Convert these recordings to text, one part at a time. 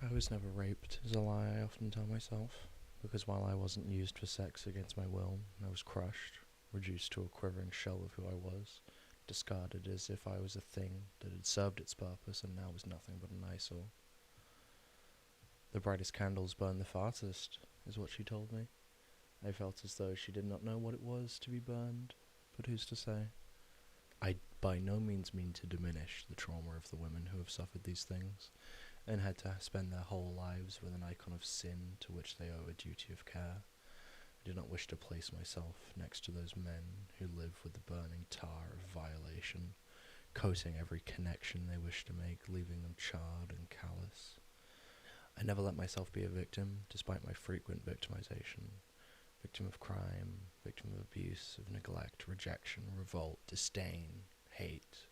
I was never raped is a lie I often tell myself, because while I wasn't used for sex against my will, I was crushed, reduced to a quivering shell of who I was, discarded as if I was a thing that had served its purpose and now was nothing but an eyesore. The brightest candles burn the farthest, is what she told me. I felt as though she did not know what it was to be burned, but who's to say? I by no means mean to diminish the trauma of the women who have suffered these things, and had to spend their whole lives with an icon of sin to which they owe a duty of care. I do not wish to place myself next to those men who live with the burning tar of violation, coating every connection they wish to make, leaving them charred and callous. I never let myself be a victim, despite my frequent victimization. Victim of crime, victim of abuse, of neglect, rejection, revolt, disdain, hate.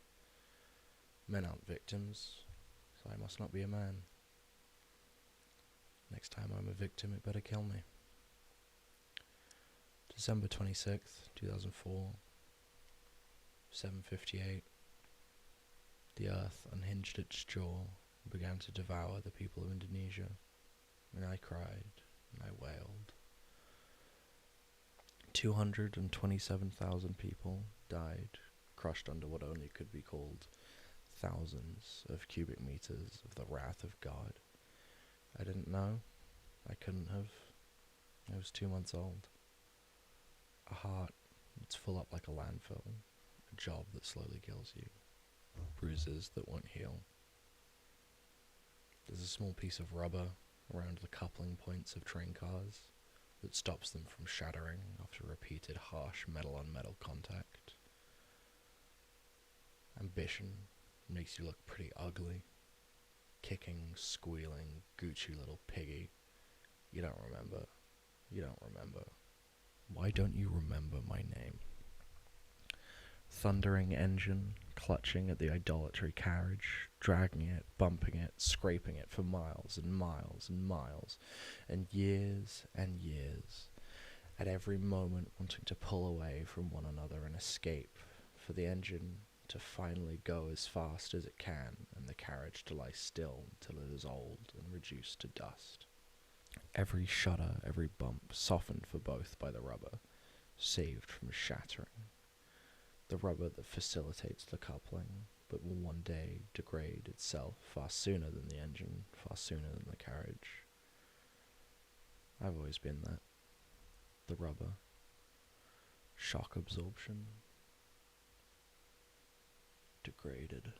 Men aren't victims, so I must not be a man. Next time I'm a victim, it better kill me. December 26th, 2004, 7:58. The earth unhinged its jaw and began to devour the people of Indonesia, and I cried, and I wailed. 227,000 people died, crushed under what only could be called thousands of cubic meters of the wrath of God. I didn't know. I couldn't have. I was 2 months old. A heart that's full up like a landfill. A job that slowly kills you. Bruises that won't heal. There's a small piece of rubber around the coupling points of train cars that stops them from shattering after repeated harsh metal-on-metal contact. Ambition makes you look pretty ugly. Kicking, squealing, Gucci little piggy. You don't remember. You don't remember. Why don't you remember my name? Thundering engine, clutching at the idolatry carriage, dragging it, bumping it, scraping it for miles and miles and miles, and years, at every moment wanting to pull away from one another and escape, for the engine to finally go as fast as it can, and the carriage to lie still until it is old and reduced to dust. Every shudder, every bump, softened for both by the rubber, saved from shattering. The rubber that facilitates the coupling, but will one day degrade itself far sooner than the engine, far sooner than the carriage. I've always been that. The rubber. Shock absorption. Degraded.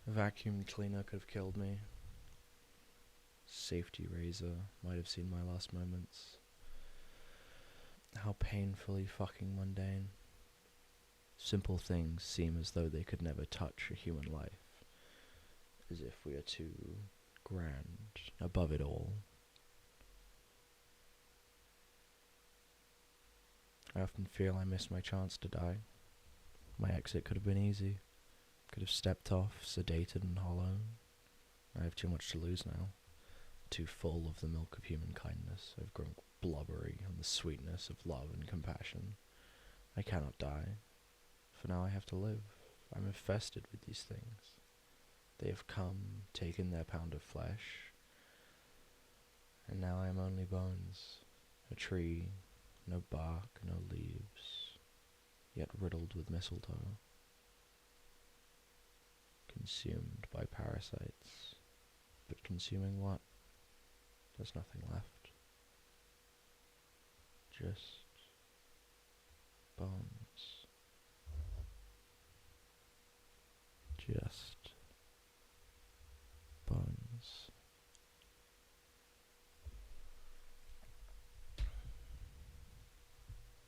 A vacuum cleaner could have killed me. Safety razor might have seen my last moments. How painfully fucking mundane. Simple things seem as though they could never touch a human life, as if we are too grand, above it all. I often feel I missed my chance to die. My exit could have been easy. Could have stepped off, sedated and hollow. I have too much to lose now. Too full of the milk of human kindness. I've grown blubbery on the sweetness of love and compassion. I cannot die, for now I have to live. I'm infested with these things. They have come, taken their pound of flesh, and now I am only bones. A tree, no bark, no leaves, yet riddled with mistletoe. Consumed by parasites. But consuming what? There's nothing left. Just bones. Just